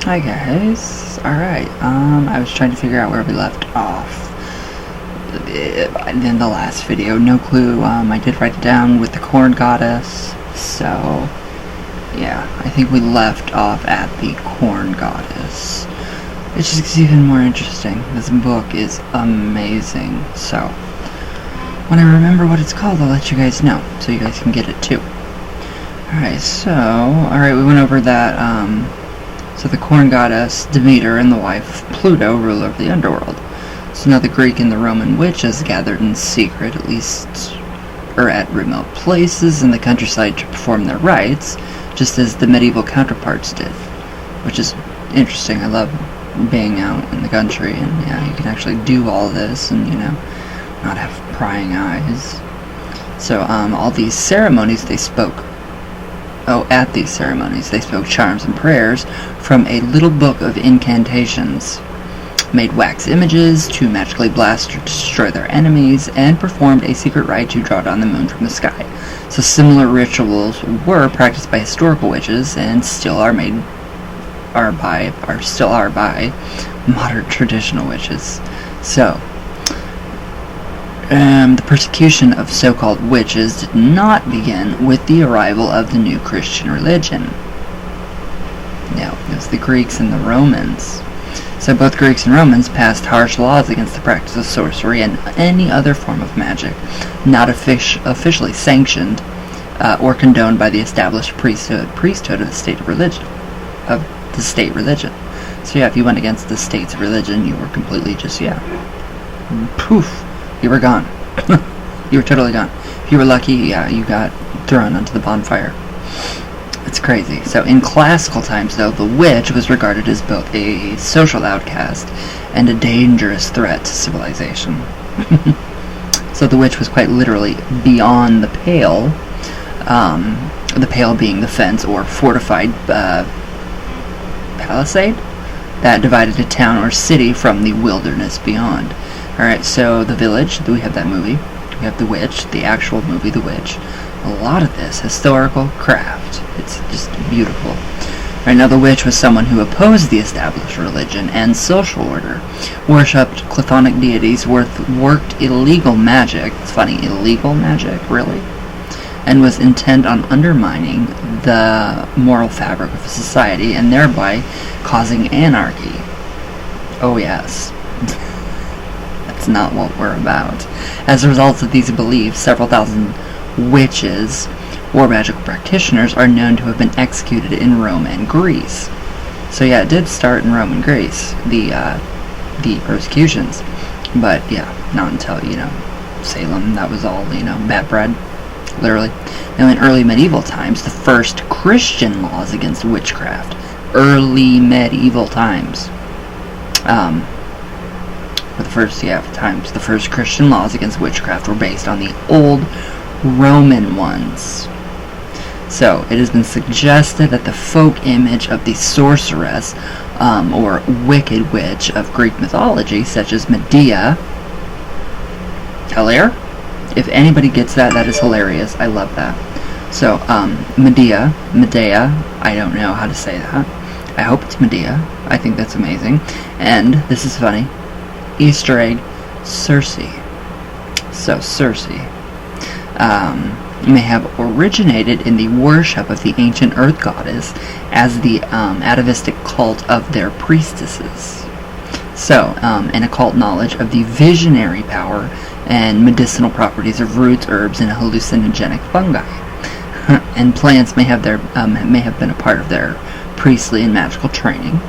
Hi guys. Alright, I was trying to figure out where we left off in the last video. No clue. I did write it down with the corn goddess. So, yeah, I think we left off at the corn goddess. It's just even more interesting. This book is amazing. So, when I remember what it's called, I'll let you guys know, so you guys can get it too. Alright, we went over that, so the corn goddess, Demeter, and the wife, Pluto, rule over the underworld. So now the Greek and the Roman witches gathered in secret, at least, or at remote places in the countryside to perform their rites, just as the medieval counterparts did. Which is interesting. I love being out in the country, and yeah, you can actually do all this, and, you know, not have prying eyes. So, all these ceremonies they spoke. At these ceremonies, they spoke charms and prayers from a little book of incantations, made wax images to magically blast or destroy their enemies, and performed a secret rite to draw down the moon from the sky. So similar rituals were practiced by historical witches, and still are by modern traditional witches. So, the persecution of so-called witches did not begin with the arrival of the new Christian religion. No, it was the Greeks and the Romans. So both Greeks and Romans passed harsh laws against the practice of sorcery and any other form of magic not officially sanctioned or condoned by the established priesthood of the state religion. So yeah, if you went against the state's religion, you were completely just, poof. You were gone. You were totally gone. If you were lucky, yeah, you got thrown onto the bonfire. It's crazy. So in classical times, though, the witch was regarded as both a social outcast and a dangerous threat to civilization. So the witch was quite literally beyond the pale, the pale being the fence or fortified palisade that divided a town or city from the wilderness beyond. Alright, so The Village, we have that movie. We have The Witch, the actual movie The Witch. A lot of this historical craft. It's just beautiful. Right, now The Witch was someone who opposed the established religion and social order, worshipped chthonic deities, worked illegal magic. It's funny, illegal magic, really? And was intent on undermining the moral fabric of society and thereby causing anarchy. Oh yes. That's not what we're about. As a result of these beliefs, several thousand witches or magical practitioners are known to have been executed in Rome and Greece. So yeah, it did start in Rome and Greece, the persecutions. But yeah, not until, Salem. That was all, bad bread. Literally. Now in early medieval times, the first Christian laws against witchcraft. Early medieval times. The first Christian laws against witchcraft were based on the old Roman ones. So, it has been suggested that the folk image of the sorceress, or wicked witch of Greek mythology, such as Medea. Hilarious? If anybody gets that, that is hilarious. I love that. So, Medea, I don't know how to say that. I hope it's Medea. I think that's amazing. And, this is funny, Easter egg, Circe. So Circe may have originated in the worship of the ancient earth goddess as the atavistic cult of their priestesses. So, an occult knowledge of the visionary power and medicinal properties of roots, herbs, and hallucinogenic fungi. And plants may have been a part of their priestly and magical training,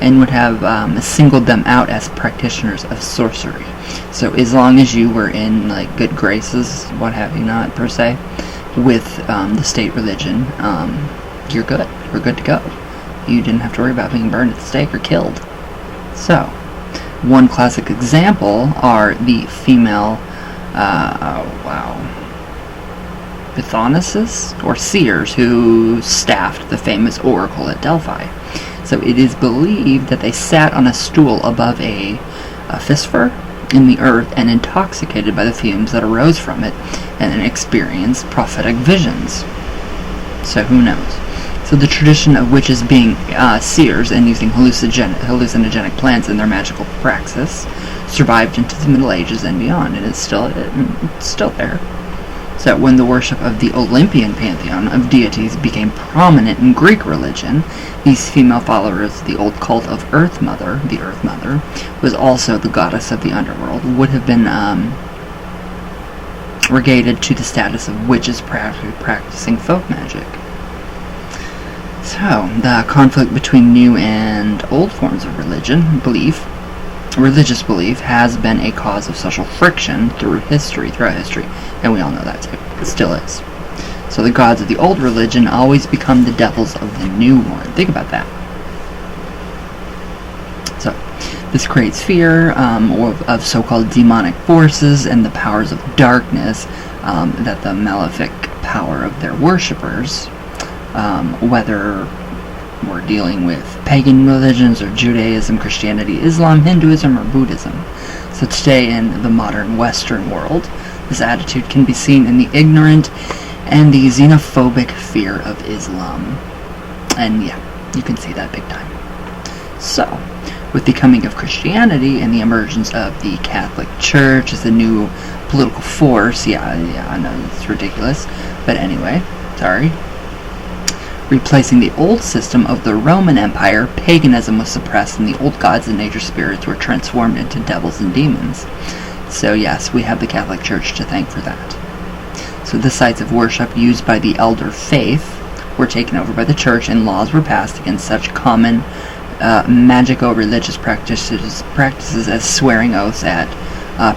and would have singled them out as practitioners of sorcery. So as long as you were in good graces, what have you not, per se, with the state religion, you're good. You're good to go. You didn't have to worry about being burned at the stake or killed. So, one classic example are the female, Pythonesses, or seers, who staffed the famous oracle at Delphi. So it is believed that they sat on a stool above a phosphor in the earth and intoxicated by the fumes that arose from it and experienced prophetic visions. So who knows? So the tradition of witches being seers and using hallucinogenic plants in their magical praxis survived into the Middle Ages and beyond, and it's still there. So when the worship of the Olympian pantheon of deities became prominent in Greek religion, these female followers of the old cult of the Earth Mother, was also the goddess of the underworld, would have been regated to the status of witches practicing folk magic. So, the conflict between new and old forms of religious belief has been a cause of social friction throughout history, and we all know that too. It still is. So the gods of the old religion always become the devils of the new one. Think about that. So, this creates fear of so-called demonic forces and the powers of darkness that the malefic power of their worshippers, whether we're dealing with pagan religions or Judaism, Christianity, Islam, Hinduism, or Buddhism. So today in the modern Western world, this attitude can be seen in the ignorant and the xenophobic fear of Islam. And yeah, you can see that big time. So, with the coming of Christianity and the emergence of the Catholic Church as a new political force, I know it's ridiculous, but anyway, sorry. Replacing the old system of the Roman Empire, paganism was suppressed and the old gods and nature spirits were transformed into devils and demons. So yes, we have the Catholic Church to thank for that. So the sites of worship used by the elder faith were taken over by the church, and laws were passed against such common magico-religious practices as swearing oaths at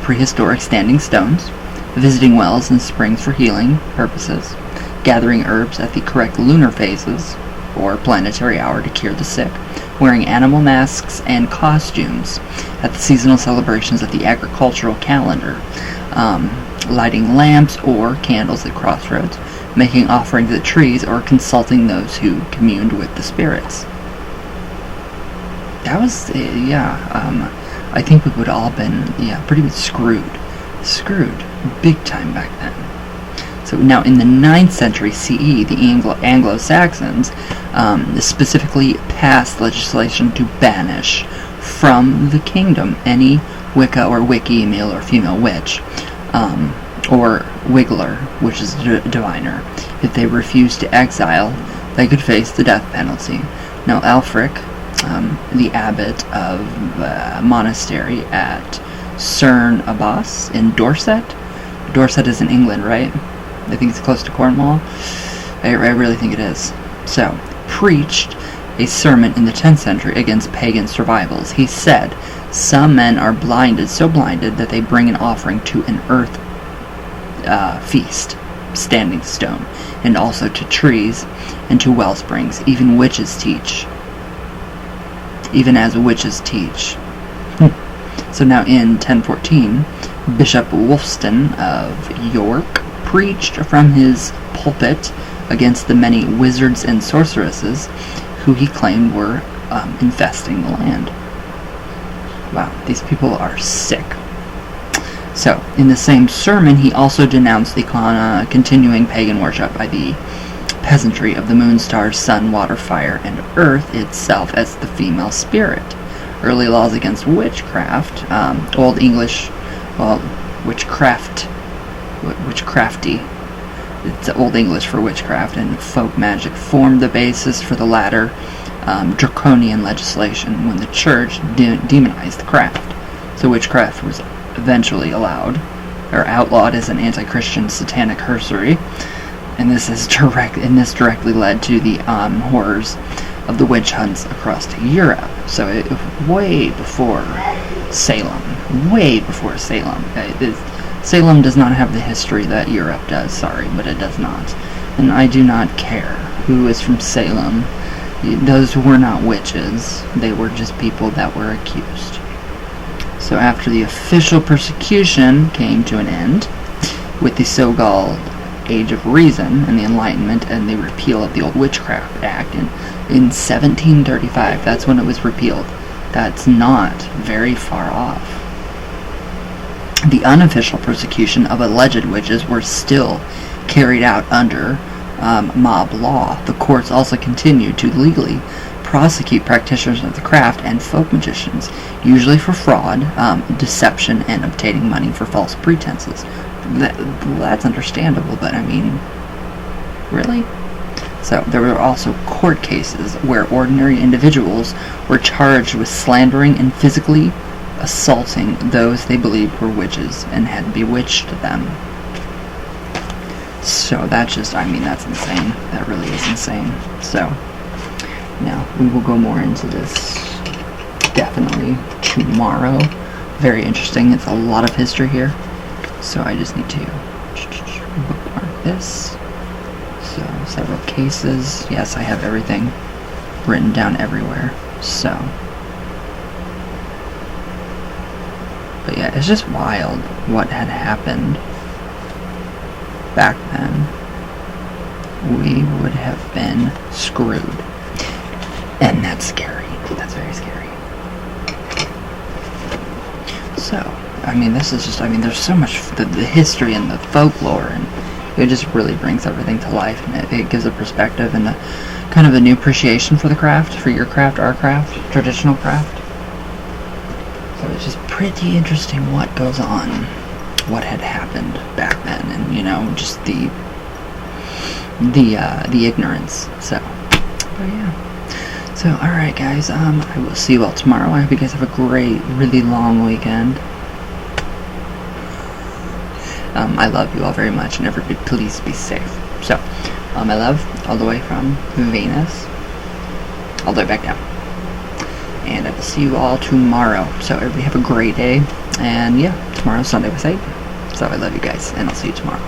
prehistoric standing stones, visiting wells and springs for healing purposes, gathering herbs at the correct lunar phases or planetary hour to cure the sick, wearing animal masks and costumes at the seasonal celebrations of the agricultural calendar, lighting lamps or candles at crossroads, making offerings at trees, or consulting those who communed with the spirits. That was, I think we would all been, pretty much screwed big time back then. So now in the 9th century CE, the Anglo-Saxons specifically passed legislation to banish from the kingdom any Wicca or Wickie, male or female witch, or Wiggler, which is a diviner. If they refused to exile, they could face the death penalty. Now Alfric, the abbot of a monastery at Cerne Abbas in Dorset. Dorset is in England, right? I think it's close to Cornwall. I really think it is. So, preached a sermon in the 10th century against pagan survivals. He said, some men are so blinded that they bring an offering to an earth feast, standing stone, and also to trees and to well springs. Even as witches teach. So now in 1014, Bishop Wulfstan of York preached from his pulpit against the many wizards and sorceresses who he claimed were infesting the land. Wow, these people are sick. So, in the same sermon, he also denounced the continuing pagan worship by the peasantry of the moon, stars, sun, water, fire, and earth itself as the female spirit. Early laws against witchcraft, Old English, witchcrafty, it's Old English for witchcraft, and folk magic formed the basis for the latter draconian legislation when the church demonized the craft. So witchcraft was eventually outlawed as an anti-Christian satanic heresiary, and this directly led to the horrors of the witch hunts across Europe. So way before Salem. Salem does not have the history that Europe does, sorry, but it does not. And I do not care who is from Salem. Those were not witches. They were just people that were accused. So after the official persecution came to an end, with the so-called Age of Reason and the Enlightenment and the repeal of the Old Witchcraft Act in 1735, that's when it was repealed. That's not very far off. The unofficial persecution of alleged witches were still carried out under mob law, the courts also continued to legally prosecute practitioners of the craft and folk magicians, usually for fraud, deception, and obtaining money for false pretenses. That's understandable, but I mean, really? So there were also court cases where ordinary individuals were charged with slandering and physically assaulting those they believed were witches and had bewitched them. So that's just, I mean, that's insane. That really is insane. So now we will go more into this definitely tomorrow. Very interesting. It's a lot of history here. So I just need to bookmark this. So several cases. Yes, I have everything written down everywhere. So, but yeah, it's just wild what had happened back then. We would have been screwed. And that's scary. That's very scary. So, I mean, this is just, I mean, there's so much, the history and the folklore, and it just really brings everything to life, and it gives a perspective and a kind of a new appreciation for the craft, for your craft, our craft, traditional craft. So it's just pretty interesting what goes on, what had happened back then, and, you know, just the ignorance. So, but yeah. So, alright guys, I will see you all tomorrow. I hope you guys have a great, really long weekend. I love you all very much, and everybody please be safe. So, my love, all the way from Venus, all the way back down. And I will see you all tomorrow. So everybody have a great day, and yeah, tomorrow's Sunday with 8. So I love you guys, and I'll see you tomorrow.